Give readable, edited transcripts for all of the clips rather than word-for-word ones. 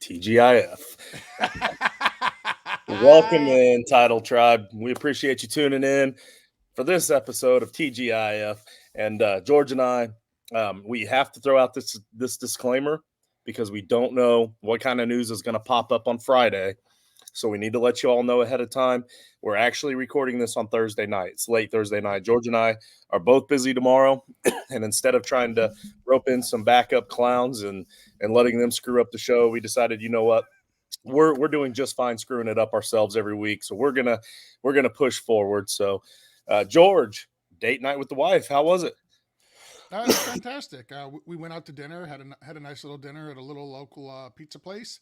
TGIF. Welcome in, Title Tribe. We appreciate you tuning in for this episode of TGIF. And George and I, we have to throw out this disclaimer because we don't know what kind of news is going to pop up on Friday. So we need to let you all know ahead of time. We're actually recording this on Thursday night. It's late Thursday night. George and I are both busy tomorrow. And instead of trying to rope in some backup clowns and letting them screw up the show, we decided, you know what? We're doing just fine screwing it up ourselves every week. So we're gonna push forward. So George, date night with the wife. How was it? It was fantastic. We went out to dinner, had a nice little dinner at a little local pizza place,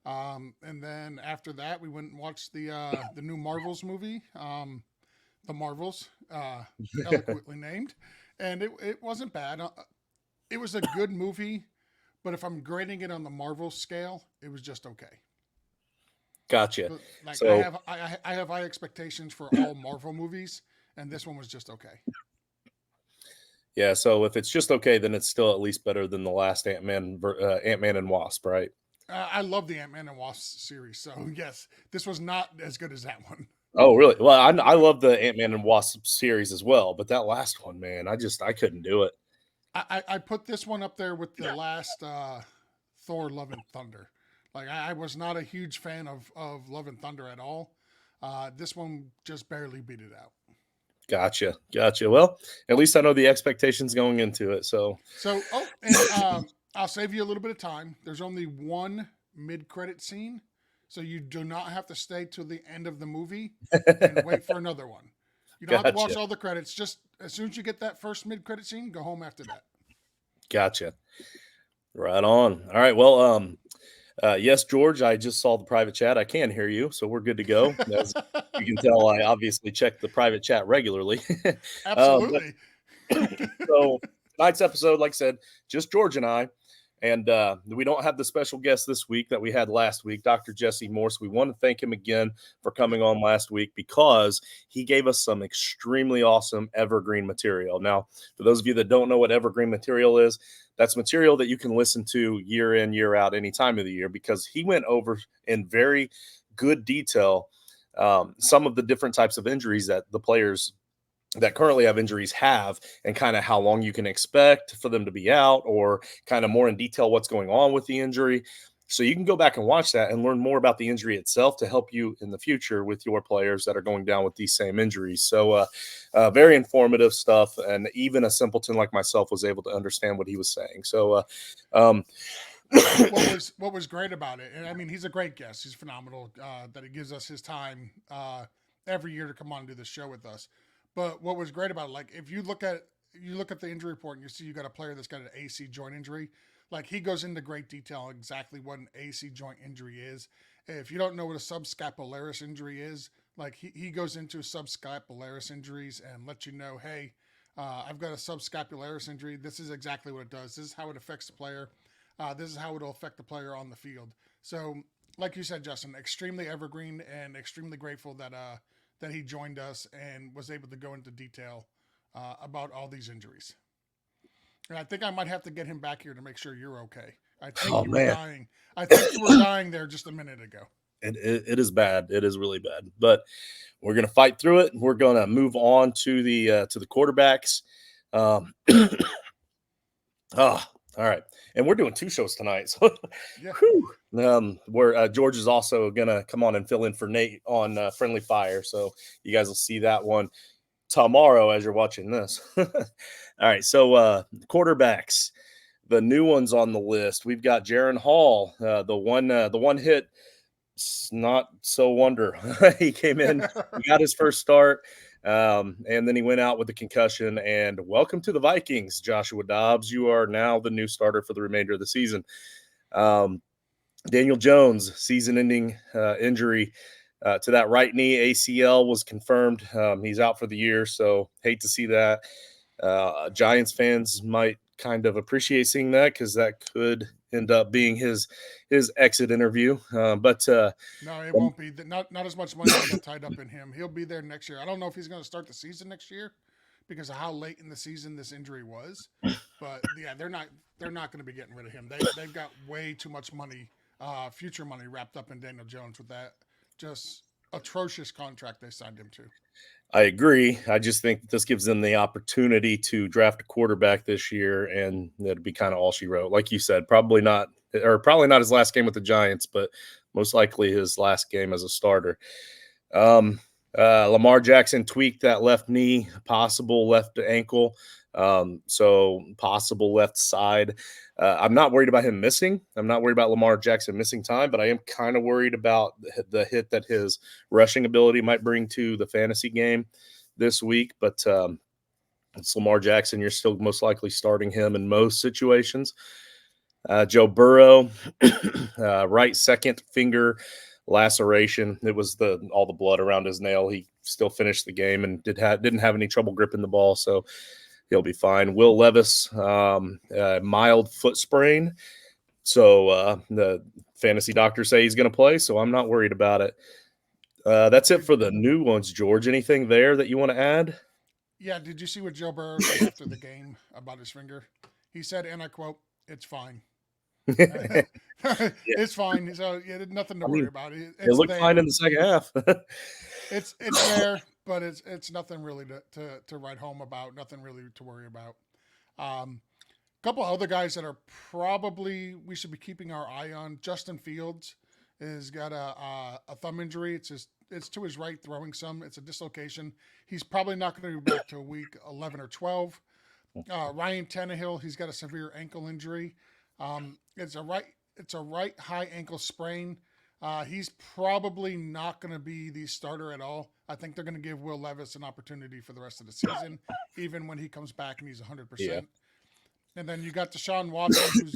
and then after that, we went and watched the new Marvels movie, The Marvels, eloquently named, and it wasn't bad. It was a good movie, but if I'm grading it on the Marvel scale, it was just okay. Gotcha. But, like I So have I have high expectations for all Marvel movies, and this one was just okay. yeah, so if it's just okay, then it's still at least better than the last Ant-Man and Wasp, right? I love the Ant Man and Wasp series, so yes, this was not as good as that one. Oh, really? Well, I love the Ant-Man and Wasp series as well, but that last one, man, I couldn't do it. I put this one up there with the last Thor: Love and Thunder. Like I was not a huge fan of Love and Thunder at all. This one just barely beat it out. Gotcha. Well, at least I know the expectations going into it. So So and I'll save you a little bit of time. There's only one mid-credit scene, so you do not have to stay till the end of the movie and wait for another one. You don't have to watch gotcha, all the credits. Just as soon as you get that first mid-credit scene, go home after that. gotcha. Right on. All right. Well, yes, George, I just saw the private chat. I can hear you, so we're good to go. As you can tell, I obviously check the private chat regularly. But Absolutely. so tonight's episode, like I said, just George and I. And we don't have the special guest this week that we had last week, Dr. Jesse Morse. We want to thank him again for coming on last week because he gave us some extremely awesome evergreen material. Now, for those of you that don't know what evergreen material is, that's material that you can listen to year in, year out, any time of the year, because he went over in very good detail some of the different types of injuries that the players that currently have injuries have, and kind of how long you can expect for them to be out, or kind of more in detail what's going on with the injury. So you can go back and watch that and learn more about the injury itself to help you in the future with your players that are going down with these same injuries. So very informative stuff, and even a simpleton like myself was able to understand what he was saying. So um, what was great about it, and I mean, he's a great guest. He's phenomenal that he gives us his time every year to come on and do the show with us. But what was great about it, like if you look at the injury report and you see you got a player that's got an AC joint injury, like he goes into great detail on exactly what an AC joint injury is. If you don't know what a subscapularis injury is, like he goes into subscapularis injuries and lets you know, hey, I've got a subscapularis injury. This is exactly what it does. This is how it affects the player. This is how it'll affect the player on the field. So, like you said, Justin, extremely evergreen and extremely grateful that he joined us and was able to go into detail about all these injuries. And I think I might have to get him back here to make sure you're okay. I think oh you were man, dying. I think you were dying there just a minute ago. it is bad. It is really bad, but we're gonna fight through it. We're gonna move on to the quarterbacks. Um, oh, all right. And we're doing two shows tonight. So, Yeah. where George is also going to come on and fill in for Nate on Friendly Fire. So, you guys will see that one tomorrow as you're watching this. All right. So, quarterbacks, the new ones on the list. We've got Jaron Hall, the one hit. Not so wonder. He came in, he got his first start, and then he went out with a concussion. And welcome to the Vikings, Joshua Dobbs. You are now the new starter for the remainder of the season. Um, Daniel Jones, season-ending injury to that right knee, ACL, was confirmed. He's out for the year, so hate to see that. Giants fans might kind of appreciate seeing that because that could end up being his exit interview. But No, it won't be. Not as much money as they got tied up in him. He'll be there next year. I don't know if he's going to start the season next year because of how late in the season this injury was. But yeah, they're not going to be getting rid of him. They've got way too much money future money wrapped up in Daniel Jones with that just atrocious contract they signed him to. I agree. I just think that this gives them the opportunity to draft a quarterback this year, and that'd be kind of all she wrote. Like you said, probably not his last game with the Giants, but most likely his last game as a starter. Um, Lamar Jackson tweaked that left knee, possible left ankle, so possible left side. I'm not worried about him missing. I'm not worried about Lamar Jackson missing time, but I am kind of worried about the hit that his rushing ability might bring to the fantasy game this week. But it's Lamar Jackson. You're still most likely starting him in most situations. Joe Burrow, right second finger laceration. It was all the blood around his nail. He still finished the game and didn't have any trouble gripping the ball, so he'll be fine. Will Levis, mild foot sprain. So the fantasy doctors say he's going to play, so I'm not worried about it. That's it for the new ones, George. Anything there that you want to add? Yeah, did you see what Joe Burrow said after the game about his finger? He said, and I quote, "It's fine." Yeah, It's fine. So yeah, nothing to I worry mean, about. it It's looked fine there. in the second half. It's there, but it's nothing really to write home about. Nothing really to worry about. A couple other guys that are probably we should be keeping our eye on. Justin Fields has got a thumb injury. It's to his right throwing some. It's a dislocation. He's probably not going to be back to week 11 or 12. Ryan Tannehill, he's got a severe ankle injury. It's a right high ankle sprain. He's probably not going to be the starter at all. I think they're going to give Will Levis an opportunity for the rest of the season, even when he comes back and he's Yeah. 100%. And then you got Deshaun Watson,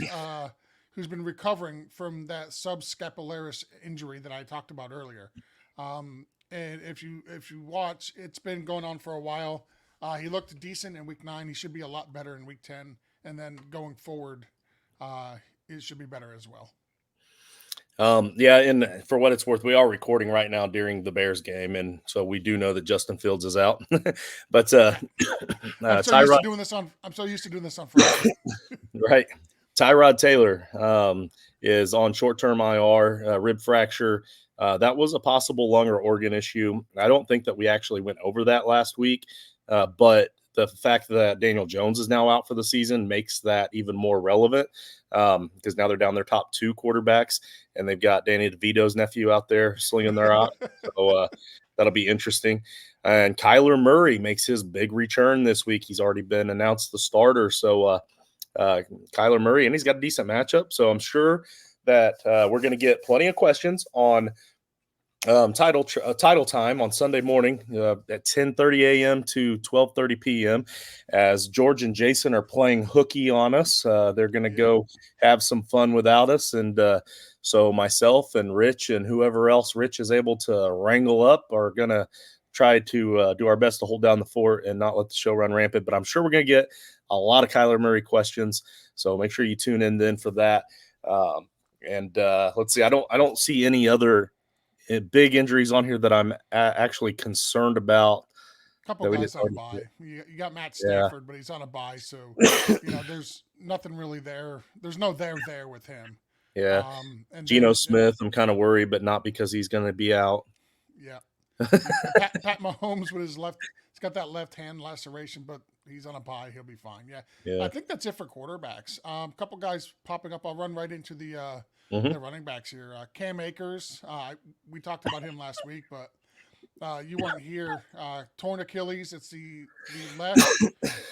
who's been recovering from that subscapularis injury that I talked about earlier. And if you watch, it's been going on for a while. He looked decent in week 9. He should be a lot better in week 10, and then going forward, it should be better as well. Yeah, and for what it's worth, we are recording right now during the Bears game, and so we do know that Justin Fields is out. But I'm so used Tyrod, to doing this on. I'm so used to doing this on Friday. right? Tyrod Taylor is on short-term IR, rib fracture. That was a possible lung or organ issue. I don't think that we actually went over that last week, but the fact that Daniel Jones is now out for the season makes that even more relevant because now they're down their top 2 quarterbacks, and they've got Danny DeVito's nephew out there slinging their out. So that'll be interesting. And Kyler Murray makes his big return this week. He's already been announced the starter. So Kyler Murray, and he's got a decent matchup. So I'm sure that we're going to get plenty of questions on title time on Sunday morning at 10:30 a.m. to 12:30 p.m. as George and Jason are playing hooky on us. They're going to go have some fun without us, and so myself and Rich and whoever else Rich is able to wrangle up are going to try to do our best to hold down the fort and not let the show run rampant. But I'm sure we're going to get a lot of Kyler Murray questions, so make sure you tune in then for that. And let's see, I don't see any other big injuries on here that I'm actually concerned about. Couple That we guys didn't on a already bye. get. You got Matt Yeah, Stafford, but he's on a bye, so there's nothing really there. There's no there with him. yeah. And Geno then Smith, I'm kind of worried, but not because he's going to be out. yeah, and Pat Mahomes with his left, he's got that left hand laceration, but he's on a bye. He'll be fine. Yeah, I Yeah. think that's it for quarterbacks. Couple guys popping up. I'll run right into Hmm. the running backs here. Cam Akers, we talked about him last week, but you weren't here. Torn Achilles. It's the left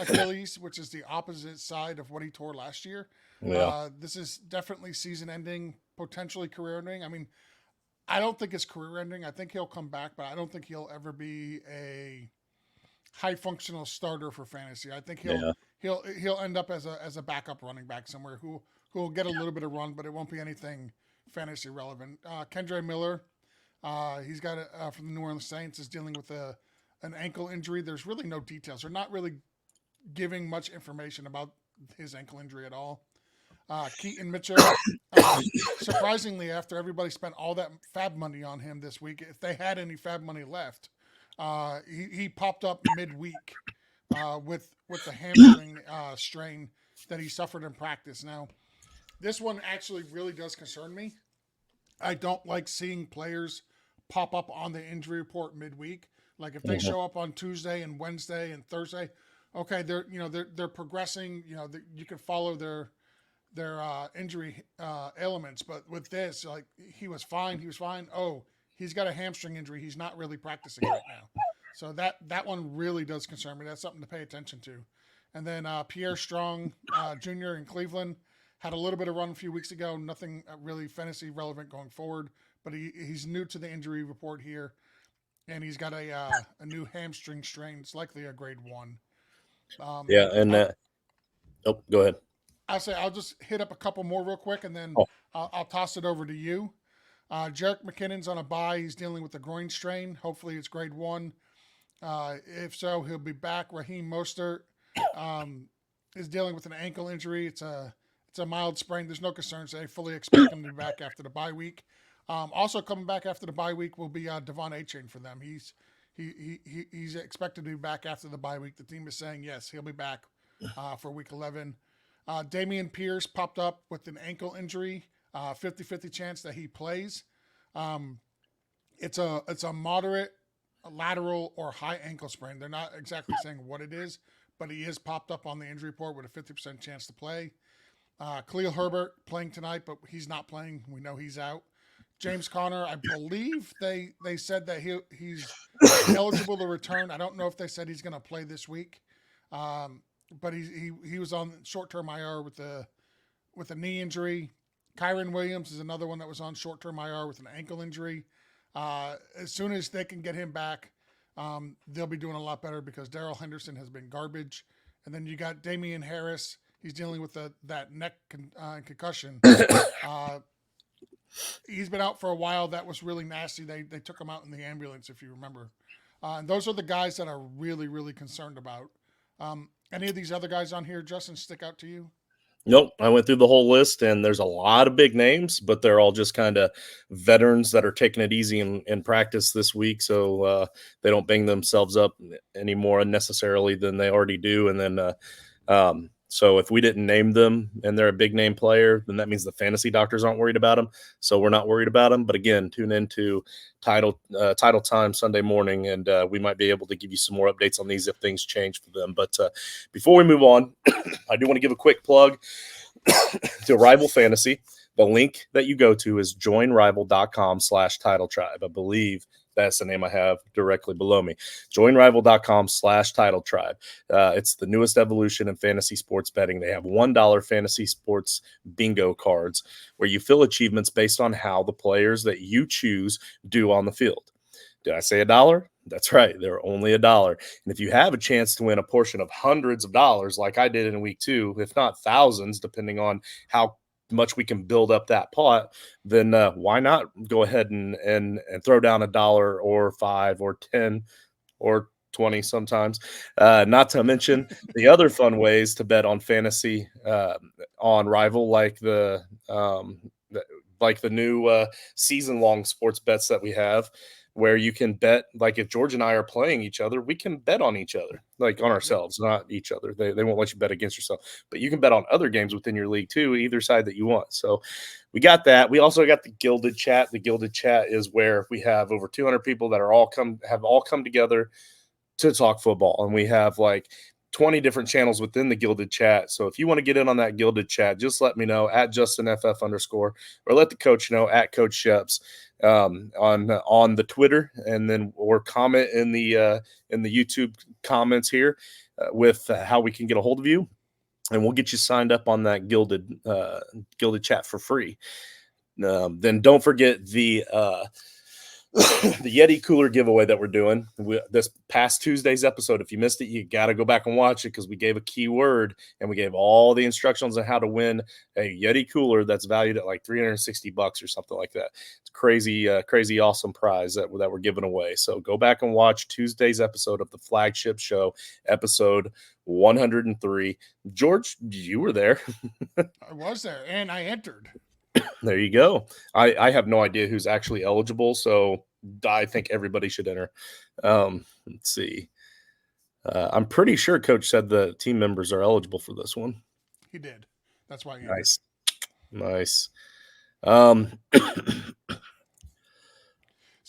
Achilles, which is the opposite side of what he tore last year. Yeah. This is definitely season ending, potentially career ending. I mean, I don't think it's career ending. I think he'll come back, but I don't think he'll ever be a high functional starter for fantasy. I think Yeah. he'll end up as a backup running back somewhere who will get a little bit of run, but it won't be anything fantasy relevant. Kendre Miller, he's got from the New Orleans Saints, is dealing with an ankle injury. There's really no details. They're not really giving much information about his ankle injury at all. Keaton Mitchell, surprisingly, after everybody spent all that fab money on him this week, if they had any fab money left, he popped up midweek with the hamstring strain that he suffered in practice. Now, this one actually really does concern me. I don't like seeing players pop up on the injury report midweek. Like if they Mhm. show up on Tuesday and Wednesday and Thursday, okay, they're progressing. You can follow their injury ailments. But with this, like he was fine. He was fine. Oh, he's got a hamstring injury. He's not really practicing right now. So that one really does concern me. That's something to pay attention to. And then Pierre Strong Jr. in Cleveland had a little bit of run a few weeks ago. Nothing really fantasy relevant going forward. But he's new to the injury report here, and he's got a new hamstring strain. It's likely a grade 1. Um, Yeah, and I'll, oh, go ahead. I'll say I'll just hit up a couple more real quick, and then Oh, I'll toss it over to you. Jarek McKinnon's on a bye. He's dealing with a groin strain. Hopefully, it's grade 1. If so, he'll be back. Raheem Mostert um, is dealing with an ankle injury. It's a mild sprain. There's no concerns. They fully expect him to be back after the bye week. Also coming back after the bye week will be Devon Achane for them. He's expected to be back after the bye week. The team is saying yes, he'll be back for week 11. Damian Pierce popped up with an ankle injury. 50-50 chance that he plays. Um, it's a moderate lateral or high ankle sprain. They're not exactly saying what it is, but he is popped up on the injury report with a 50% chance to play. Khalil Herbert playing tonight, but he's not playing. We know he's out. James Conner, I believe they said that he's eligible to return. I don't know if they said he's going to play this week, but he was on short term IR with a knee injury. Kyron Williams is another one that was on short term IR with an ankle injury. As soon as they can get him back, they'll be doing a lot better because Darrell Henderson has been garbage. And then you got Damian Harris. He's dealing with that neck concussion. He's been out for a while. That was really nasty. They took him out in the ambulance, if you remember. And those are the guys that are really, really concerned about. Any of these other guys on here, Justin, stick out to you? Nope, I went through the whole list, and there's a lot of big names, but they're all just kind of veterans that are taking it easy in practice this week, so they don't bang themselves up any more unnecessarily than they already do. And then, so if we didn't name them and they're a big name player, then that means the fantasy doctors aren't worried about them. So we're not worried about them. But again, tune into title time Sunday morning, and we might be able to give you some more updates on these if things change for them. But before we move on, I do want to give a quick plug to Rival Fantasy. The link that you go to is joinrival.com/title tribe. I believe that's the name I have directly below me. Joinrival.com/title tribe. It's the newest evolution in fantasy sports betting. They have $1 fantasy sports bingo cards where you fill achievements based on how the players that you choose do on the field. Did I say $1? That's right. They're only $1. And if you have a chance to win a portion of hundreds of dollars, like I did in week 2, if not thousands, depending on how much we can build up that pot, then why not go ahead and throw down $1 or 5 or 10 or 20 sometimes. Not to mention the other fun ways to bet on fantasy on Rival, like the new season-long sports bets that we have, where you can bet, like if George and I are playing each other, we can bet on each other, like on ourselves, not each other. They won't let you bet against yourself, but you can bet on other games within your league too, either side that you want. So we got that. We also got the Gilded Chat. The Gilded Chat is where we have over 200 people that have all come together to talk football, and we have like 20 different channels within the Gilded Chat. So if you want to get in on that Gilded Chat, just let me know at JustinFF _ or let the coach know at Coach Sheps on the Twitter, and then or comment in the YouTube comments here with how we can get a hold of you, and we'll get you signed up on that Gilded Chat for free. Then don't forget the the Yeti cooler giveaway that we're doing this past Tuesday's episode. If you missed it, you got to go back and watch it, because we gave a keyword and we gave all the instructions on how to win a Yeti cooler that's valued at like $360 or something like that. It's crazy awesome prize that we're giving away. So go back and watch Tuesday's episode of the flagship show, episode 103. George, you were there. I was there, and I entered. There you go. I have no idea who's actually eligible, so I think everybody should enter. Let's see. I'm pretty sure Coach said the team members are eligible for this one. He did. That's why he entered. Nice.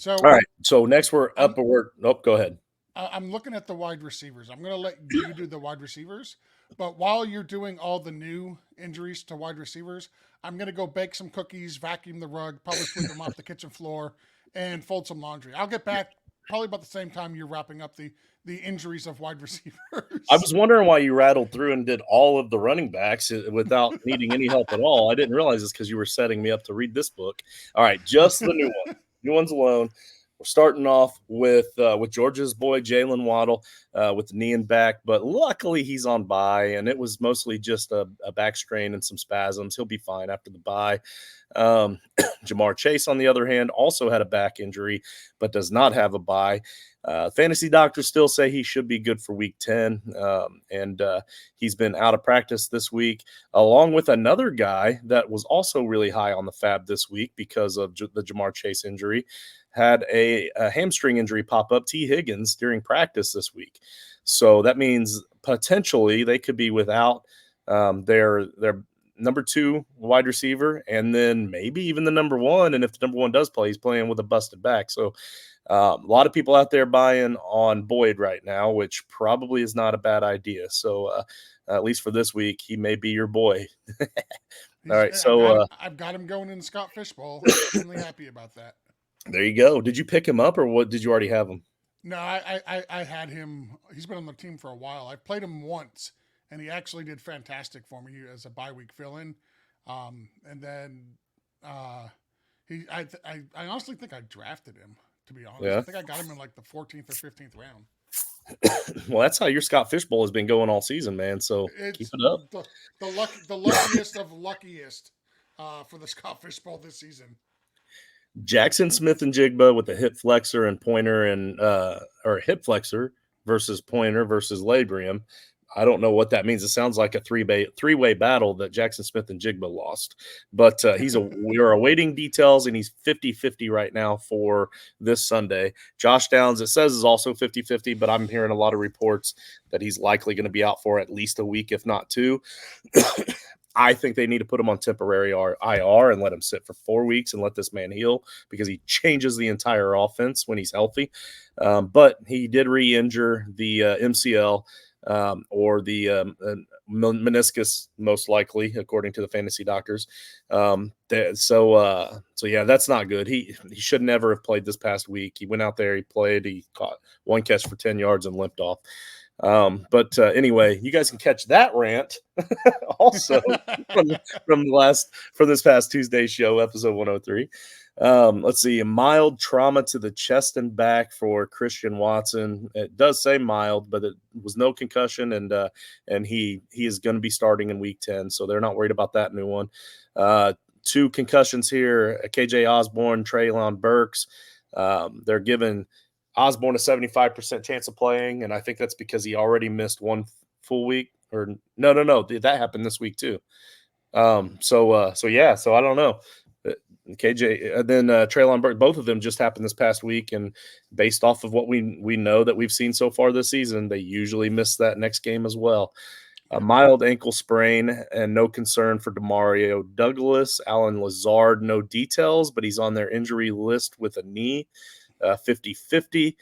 All So right. So next we're I'm up. Nope. Go ahead. I'm looking at the wide receivers. I'm going to let you do the wide receivers, but while you're doing all the new injuries to wide receivers, I'm going to go bake some cookies, vacuum the rug, probably sweep them off the kitchen floor, and fold some laundry. I'll get back probably about the same time you're wrapping up the injuries of wide I receivers. was wondering why you rattled through and did all of the running backs without needing any help at all. I didn't realize this because you were setting me up to read this book. All right, just the new ones alone. We're starting off with Georgia's boy Jalen Waddle with the knee and back, but luckily he's on bye, and it was mostly just a back strain and some spasms. He'll be fine after the bye. Jamar Chase, on the other hand, also had a back injury, but does not have a bye. Fantasy doctors still say he should be good for week 10. And he's been out of practice this week, along with another guy that was also really high on the fab this week because of the Jamar Chase injury. Had a hamstring injury pop up, T. Higgins, during practice this week. So that means potentially they could be without their number 2 wide receiver, and then maybe even the number 1. And if the number 1 does play, he's playing with a busted back. So a lot of people out there buying on Boyd right now, which probably is not a bad idea. So at least for this week, he may be your boy. All right. So I've got him going in the Scott Fishbowl. Extremely happy about that. there you go. Did you pick him up, or what? Did you already have him? No, I had him. He's been on the team for a while. I played him once, and he actually did fantastic for me as a bye week fill in. And then uh, I honestly think I drafted him. To be honest, I Yeah. think I got him in like the 14th or 15th round. Well, that's how your Scott Fishbowl has been going all season, man. So keep It's it up. the luckiest of luckiest for the Scott Fishbowl this season. Jackson Smith and Jigba with the hip flexor and pointer and or hip flexor versus pointer versus labrium. I don't know what that means. It sounds like a three-way battle that Jackson Smith and Jigba lost. But we are awaiting details, and he's 50-50 right now for this Sunday. Josh Downs, it says, is also 50-50, but I'm hearing a lot of reports that he's likely going to be out for at least a week, if not 2. I think they need to put him on temporary IR and let him sit for 4 weeks and let this man heal because he changes the entire offense when he's healthy. But he did re-injure the MCL or the meniscus, most likely, according to the fantasy doctors. So yeah, that's not good. He should never have played this past week. He went out there, he played, he caught 1 catch for 10 yards and limped off. But anyway, you guys can catch that rant also from this past Tuesday show, episode 103. Let's see, a mild trauma to the chest and back for Christian Watson. It does say mild, but it was no concussion, and he is going to be starting in week 10, so they're not worried about that new one. 2 concussions here: KJ Osborne, Treylon Burks. They're giving Osborne a 75% chance of playing, and I think that's because he already missed 1 full week. Or no, that happened this week too. So yeah, so I don't know. KJ, then Treylon Burke, both of them just happened this past week, and based off of what we know that we've seen so far this season, they usually miss that next game as well. A mild ankle sprain and no concern for Demario Douglas. Alan Lazard, no details, but he's on their injury list with a knee, 50-50.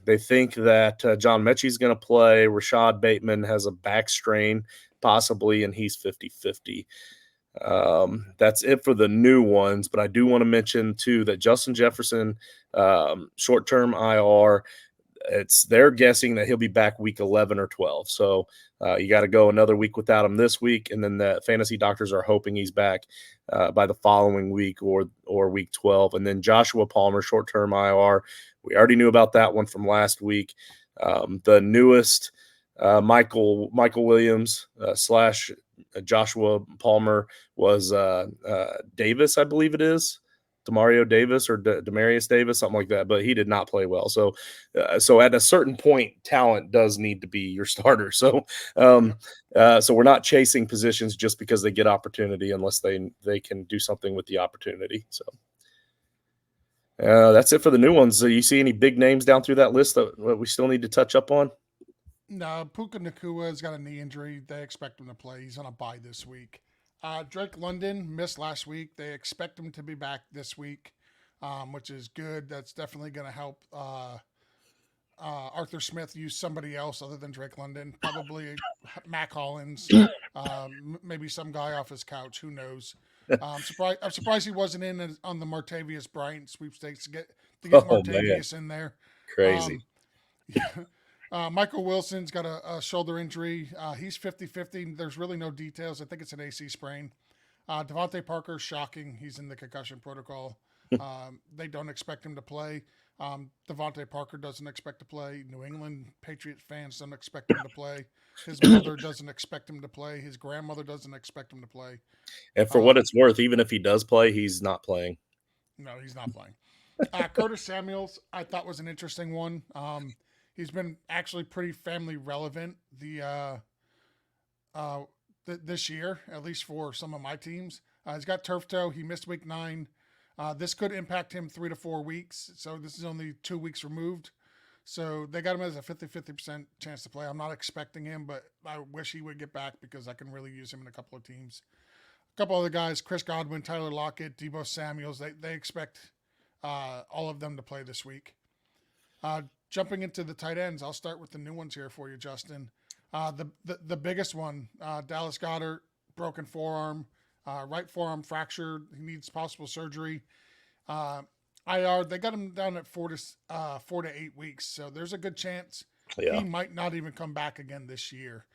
They think that John Mechie's going to play. Rashad Bateman has a back strain, possibly, and he's 50-50. That's it for the new ones, but I do want to mention too that Justin Jefferson, short-term IR, they're guessing that he'll be back week 11 or 12. So you got to go another week without him this week, and then the fantasy doctors are hoping he's back by the following week or week 12. And then Joshua Palmer, short-term IR. We already knew about that one from last week. The newest Michael Williams slash Joshua Palmer was Davis, I believe it is. Demario Davis or Demarius Davis, something like that, but he did not play well. So at a certain point, talent does need to be your starter. So so we're not chasing positions just because they get opportunity unless they can do something with the opportunity. So that's it for the new ones. So you see any big names down through that list that we still need to touch up on? No, Puka Nakua's got a knee injury. They expect him to play. He's on a bye this week. Drake London missed last week. They expect him to be back this week. which is good. That's definitely going to help Arthur Smith use somebody else other than Drake London, probably Mac Hollins, maybe some guy off his couch. Who knows? I'm surprised he wasn't in on the Martavius Bryant sweepstakes to get Oh man, Martavius in there. crazy. Um, Michael Wilson's got a shoulder injury. He's 50-50. There's really no details. I think it's an AC sprain. Devontae Parker, shocking. He's in the concussion protocol. They don't expect him to play. Devontae Parker doesn't expect to play. New England Patriots fans don't expect him to play. His mother doesn't expect him to play. His grandmother doesn't expect him to play. And for what it's worth, even if he does play, he's not playing. No, he's not playing. Curtis Samuels, I thought was an interesting one. He's been actually pretty family relevant this year, at least for some of my teams. He's got turf toe. He missed week 9. This could impact him 3 to 4 weeks. So this is only 2 weeks removed. So they got him as a 50% chance to play. I'm not expecting him, but I wish he would get back because I can really use him in a couple of teams. A couple other guys, Chris Godwin, Tyler Lockett, Debo Samuels, they expect all of them to play this week. Jumping into the tight ends, I'll start with the new ones here for you, Justin. The biggest one, Dallas Goedert, broken forearm, right forearm fractured. He needs possible surgery. IR, they got him down at 4 to 8 weeks, so there's a good chance he might not even come back again this year.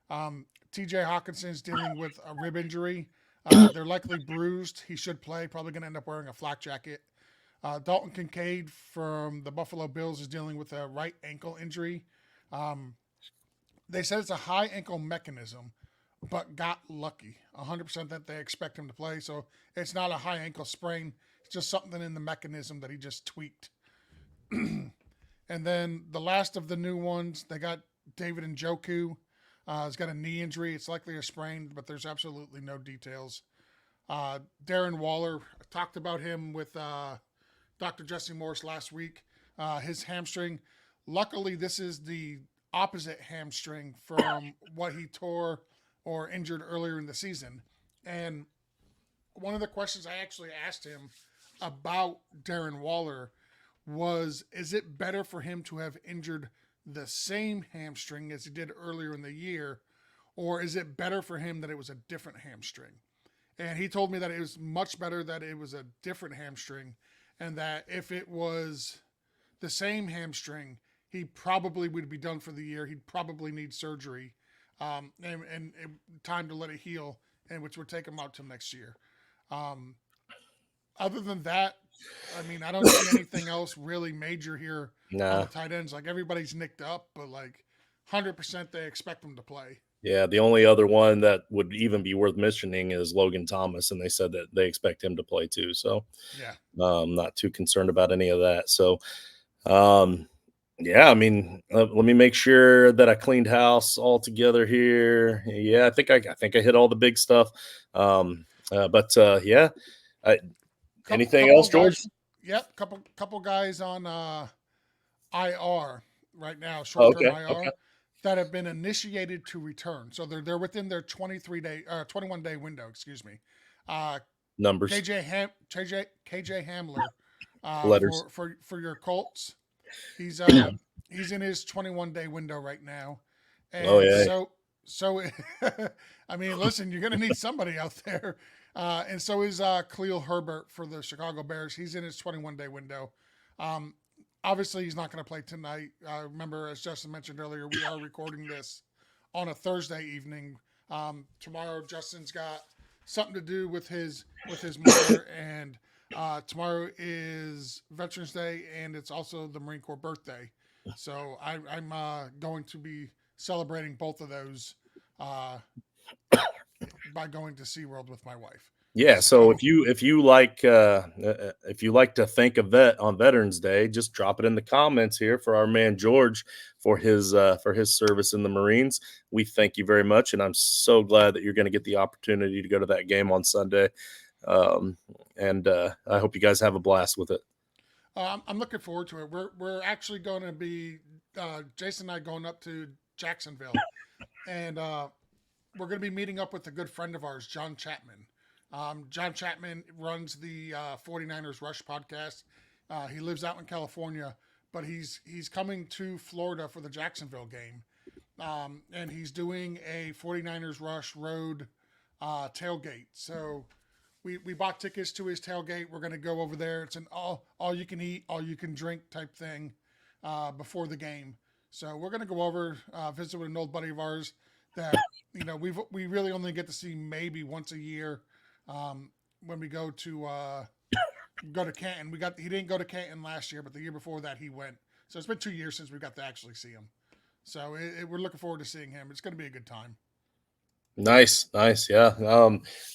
TJ Hawkinson's dealing with a rib injury. They're likely bruised. He should play. Probably going to end up wearing a flak jacket. Dalton Kincaid from the Buffalo Bills is dealing with a right ankle injury. They said it's a high ankle mechanism, but got lucky. 100% that they expect him to play. So it's not a high ankle sprain. It's just something in the mechanism that he just tweaked. And then the last of the new ones, they got David Njoku. He's got a knee injury. It's likely a sprain, but there's absolutely no details. Darren Waller, talked about him with Dr. Jesse Morris last week. His hamstring. Luckily, this is the opposite hamstring from what he tore or injured earlier in the season. And one of the questions I actually asked him about Darren Waller was, is it better for him to have injured the same hamstring as he did earlier in the year, or is it better for him that it was a different hamstring? And he told me that it was much better that it was a different hamstring, and that if it was the same hamstring, he probably would be done for the year. He'd probably need surgery and time to let it heal, and which would take him out till next year. Other than that, I mean, I don't see anything else really major here on the tight ends. Like, everybody's nicked up, but like 100% they expect them to play. Yeah, the only other one that would even be worth mentioning is Logan Thomas, and they said that they expect him to play too. So, yeah, I'm not too concerned about any of that. So, yeah, I mean, let me make sure that I cleaned house all together here. Yeah, I think I hit all the big stuff. Yeah, anything else, George? Guys, yep, couple guys on IR right now, short term Okay, IR, that have been initiated to return. So they're within their 21 day window. Excuse me. numbers, KJ Hamler letters. for your Colts. He's in his 21-day window right now, Oh and yeah, so I mean, listen, you're gonna need somebody out there, and so is Khalil Herbert for the Chicago Bears. He's in his 21-day window. Um, Obviously, he's not going to play tonight. Remember, as Justin mentioned earlier, we are recording this on a Thursday evening. Tomorrow, Justin's got something to do with his mother, and tomorrow is Veterans Day, and it's also the Marine Corps birthday. So I'm going to be celebrating both of those by going to SeaWorld with my wife. yeah. So if you like to thank a vet on Veterans Day, just drop it in the comments here for our man George for his service in the Marines. We thank you very much, and I'm so glad that you're going to get the opportunity to go to that game on Sunday. And I hope you guys have a blast with it. I'm looking forward to it. We're actually going to be Jason and I going up to Jacksonville, and we're going to be meeting up with a good friend of ours, John Chapman. John Chapman runs the 49ers Rush podcast. He lives out in California, but he's coming to Florida for the Jacksonville game. And he's doing a 49ers Rush Road tailgate. So we bought tickets to his tailgate. We're going to go over there. It's an all you can eat, all you can drink type thing before the game. So we're going to go over, visit with an old buddy of ours that we really only get to see maybe once a year when we go to Canton. He didn't go to Canton last year, but the year before that he went. So it's been 2 years since we got to actually see him. So we're looking forward to seeing him. It's going to be a good time. Nice, yeah.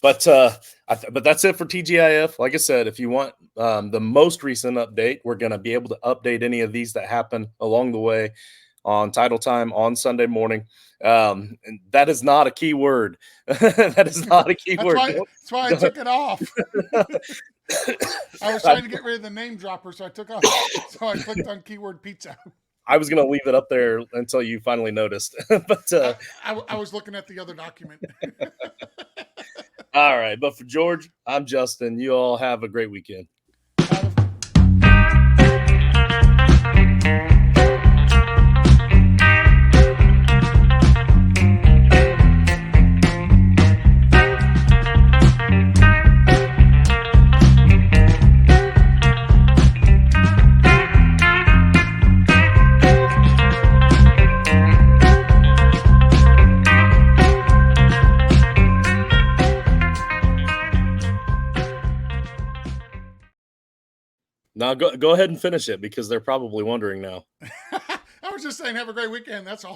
But that's it for TGIF. Like I said, if you want the most recent update, we're going to be able to update any of these that happen along the way on Title Time on Sunday morning. And that is not a key word. That is not a key word. That's why I took it off. I was trying to get rid of the name dropper, so I took off. So I clicked on keyword pizza. I was going to leave it up there until you finally noticed. But I was looking at the other document. All right. But for George, I'm Justin. You all have a great weekend. Now go ahead and finish it because they're probably wondering now. I was just saying, have a great weekend. That's all.